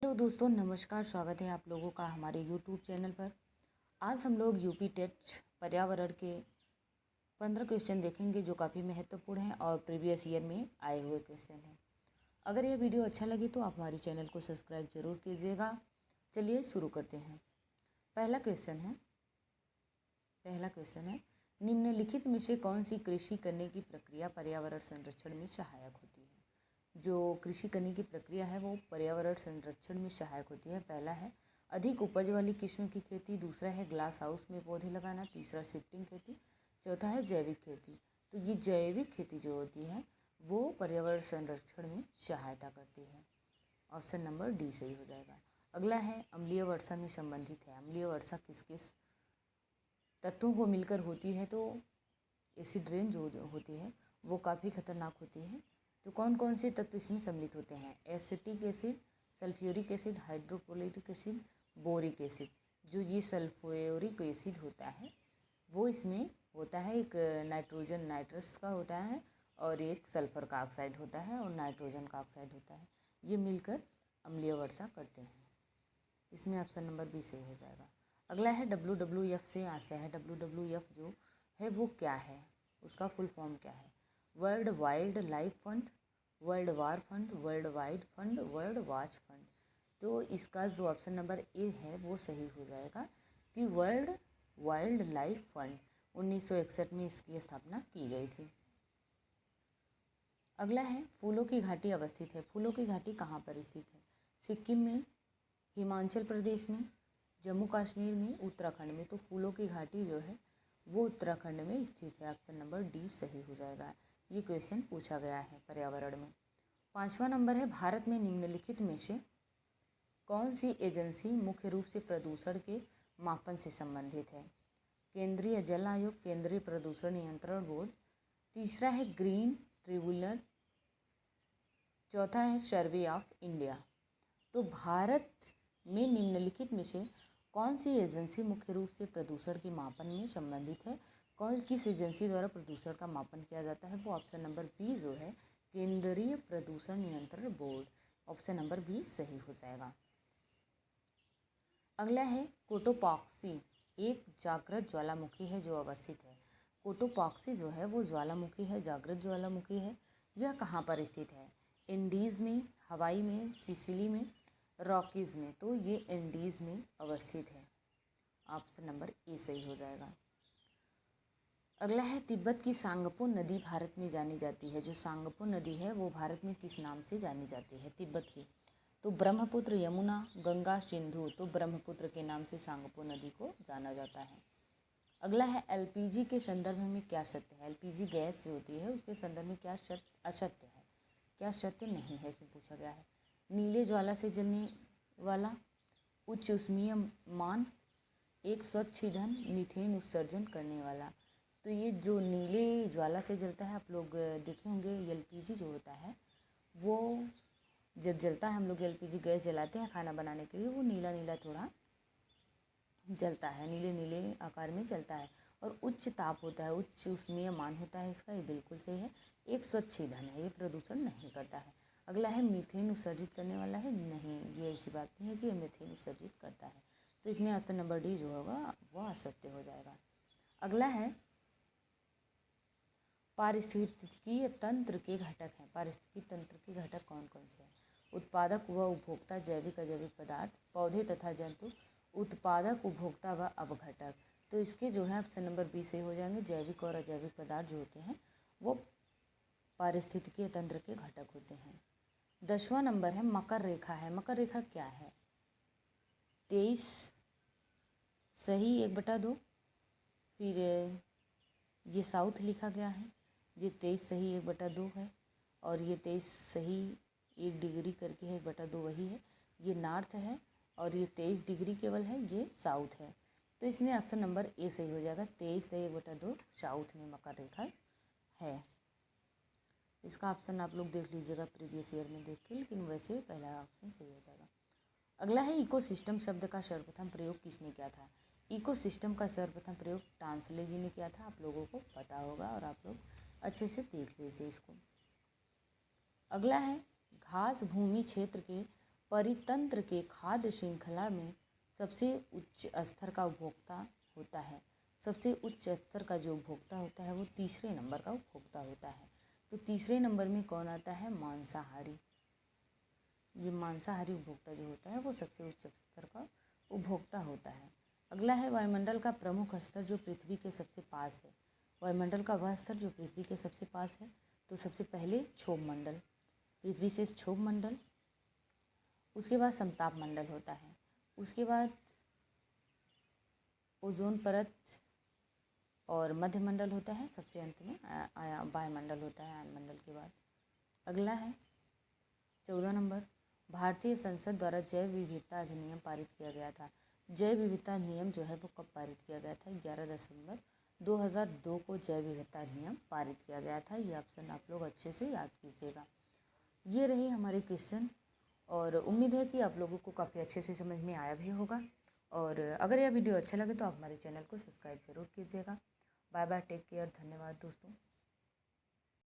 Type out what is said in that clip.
Hello दोस्तों, नमस्कार। स्वागत है आप लोगों का हमारे यूट्यूब चैनल पर। आज हम लोग यूपी टेट पर्यावरण के 15 क्वेश्चन देखेंगे जो काफ़ी महत्वपूर्ण हैं और प्रीवियस ईयर में आए हुए क्वेश्चन हैं। अगर यह वीडियो अच्छा लगे तो आप हमारे चैनल को सब्सक्राइब जरूर कीजिएगा। चलिए शुरू करते हैं। पहला क्वेश्चन है निम्नलिखित में से कौन सी कृषि करने की प्रक्रिया पर्यावरण संरक्षण में सहायक होती है। जो कृषि करने की प्रक्रिया है वो पर्यावरण संरक्षण में सहायक होती है। पहला है अधिक उपज वाली किस्म की खेती, दूसरा है ग्लास हाउस में पौधे लगाना, तीसरा शिफ्टिंग खेती, चौथा है जैविक खेती। तो ये जैविक खेती जो होती है वो पर्यावरण संरक्षण में सहायता करती है। ऑप्शन नंबर डी सही हो जाएगा। अगला है अम्लीय वर्षा में संबंधित है। अम्लीय वर्षा किस किस तत्वों को मिलकर होती है। तो एसिड रेन जो होती है वो काफ़ी खतरनाक होती है। तो कौन कौन से तत्व इसमें सम्मिलित होते हैं। Acetic acid, sulphuric acid, hydrochloric acid, boric acid. जो ये सल्फ्यूरिक एसिड होता है वो इसमें होता है, एक नाइट्रोजन नाइट्रस का होता है और एक सल्फर का ऑक्साइड होता है और नाइट्रोजन का ऑक्साइड होता है। ये मिलकर अम्लीय वर्षा करते हैं। इसमें ऑप्शन नंबर बी सही हो जाएगा। अगला है WWF से आशय है। WWF जो है वो क्या है, उसका फुल फॉर्म क्या है। World wild life fund, world war fund, world wide fund, world watch fund. तो इसका जो ऑप्शन नंबर ए है वो सही हो जाएगा कि वर्ल्ड वाइल्ड लाइफ फंड 1961 में इसकी स्थापना की गई थी। अगला है फूलों की घाटी अवस्थित है। फूलों की घाटी कहाँ पर स्थित है। सिक्किम में, हिमाचल प्रदेश में, जम्मू कश्मीर में, उत्तराखंड में। तो फूलों की घाटी जो है वो उत्तराखंड में स्थित है। ऑप्शन नंबर डी सही हो जाएगा। ये क्वेश्चन पूछा गया है पर्यावरण में। 5वां नंबर है भारत में निम्नलिखित में से कौन सी एजेंसी मुख्य रूप से प्रदूषण के मापन से संबंधित है। केंद्रीय जल आयोग, केंद्रीय प्रदूषण नियंत्रण बोर्ड, तीसरा है ग्रीन ट्रिब्यूनल, चौथा है सर्वे ऑफ इंडिया। तो भारत में निम्नलिखित में से कौन सी एजेंसी मुख्य रूप से प्रदूषण के मापन में संबंधित है। किस एजेंसी द्वारा प्रदूषण का मापन किया जाता है। वो ऑप्शन नंबर बी जो है केंद्रीय प्रदूषण नियंत्रण बोर्ड। ऑप्शन नंबर बी सही हो जाएगा। अगला है कोटोपॉक्सी एक जागृत ज्वालामुखी है जो अवस्थित है। कोटोपॉक्सी जो है वो ज्वालामुखी है, जागृत ज्वालामुखी है। यह कहाँ पर स्थित है। इंडीज़ में, हवाई में, सिसिली में, रॉकीज़ में। तो ये इंडीज़ में अवस्थित है। ऑप्शन नंबर ए सही हो जाएगा। अगला है तिब्बत की सांगपो नदी भारत में जानी जाती है। जो सांगपो नदी है वो भारत में किस नाम से जानी जाती है तिब्बत की। तो ब्रह्मपुत्र, यमुना, गंगा, सिंधु। तो ब्रह्मपुत्र के नाम से सांगपो नदी को जाना जाता है। अगला है LPG के संदर्भ में क्या सत्य है। LPG गैस जो होती है उसके संदर्भ में क्या असत्य है, क्या सत्य नहीं है, इसमें पूछा गया है। नीले ज्वाला से जलने वाला, उच्च ऊष्मीय मान, एक स्वच्छ ईंधन, मीथेन उत्सर्जन करने वाला। तो ये जो नीले ज्वाला से जलता है, आप लोग देखे होंगे LPG जो होता है वो जब जलता है, हम लोग LPG गैस जलाते हैं खाना बनाने के लिए, वो नीला नीला थोड़ा जलता है, नीले नीले आकार में जलता है और उच्च ताप होता है, उच्च ऊष्मीय मान होता है इसका। ये बिल्कुल सही है। एक स्वच्छ ईंधन है, ये प्रदूषण नहीं करता है। अगला है मीथेन उत्सर्जित करने वाला है। नहीं, ये ऐसी बात नहीं है कि ये मीथेन उत्सर्जित करता है। तो इसमें ऑप्शन नंबर डी जो होगा वो असत्य हो जाएगा। अगला है पारिस्थितिकीय तंत्र के घटक हैं। पारिस्थितिकी तंत्र के घटक कौन कौन से हैं। उत्पादक व उपभोक्ता, जैविक अजैविक पदार्थ, पौधे तथा जंतु, उत्पादक, उपभोक्ता व अवघटक। तो इसके जो है ऑप्शन नंबर बी से हो जाएंगे। जैविक और अजैविक पदार्थ जो होते हैं वो पारिस्थितिकीय तंत्र के घटक होते हैं। 10वां नंबर है मकर रेखा है। मकर रेखा क्या है। 23 सही 1/2, फिर ये साउथ लिखा गया है, ये 23 सही 1/2 है और ये 23 सही 1 डिग्री करके है 1/2 वही है। ये नॉर्थ है और ये 23 डिग्री केवल है, ये साउथ है। तो इसमें ऑप्शन नंबर ए सही हो जाएगा। 23 सही 1/2 साउथ में मकर रेखा है। इसका ऑप्शन आप लोग देख लीजिएगा प्रीवियस ईयर में देख के, लेकिन वैसे पहला ऑप्शन सही हो जाएगा। अगला है इकोसिस्टम शब्द का सर्वप्रथम प्रयोग किसने किया था। इकोसिस्टम का सर्वप्रथम प्रयोग टांसले जी ने किया था। आप लोगों को पता होगा और आप लोग अच्छे से देख लीजिए इसको। अगला है घास भूमि क्षेत्र के परितंत्र के खाद्य श्रृंखला में सबसे उच्च स्तर का उपभोक्ता होता है। सबसे उच्च स्तर का जो उपभोक्ता होता है वो तीसरे नंबर का उपभोक्ता होता है। तो तीसरे नंबर में कौन आता है? मांसाहारी। ये मांसाहारी उपभोक्ता जो होता है वो सबसे उच्च स्तर का उपभोक्ता होता है। अगला है वायुमंडल का प्रमुख स्तर जो पृथ्वी के सबसे पास है। वायुमंडल का वह स्तर जो पृथ्वी के सबसे पास है। तो सबसे पहले क्षोभ मंडल, पृथ्वी से क्षोभ मंडल, उसके बाद समताप मंडल होता है, उसके बाद ओजोन परत और मध्य मंडल होता है, सबसे अंत में वायुमंडल होता है आयन मंडल के बाद। अगला है 14 नंबर, भारतीय संसद द्वारा जैव विविधता अधिनियम पारित किया गया था। जैव विविधता अधिनियम जो है वो कब पारित किया गया था? 11 दिसंबर 2002 को जैव विविधता अधिनियम पारित किया गया था। ये ऑप्शन आप लोग अच्छे से याद कीजिएगा। ये रहे हमारे क्वेश्चन और उम्मीद है कि आप लोगों को काफ़ी अच्छे से समझ में आया भी होगा। और अगर यह वीडियो अच्छा लगे तो आप हमारे चैनल को सब्सक्राइब जरूर कीजिएगा। बाय बाय, टेक केयर, धन्यवाद दोस्तों।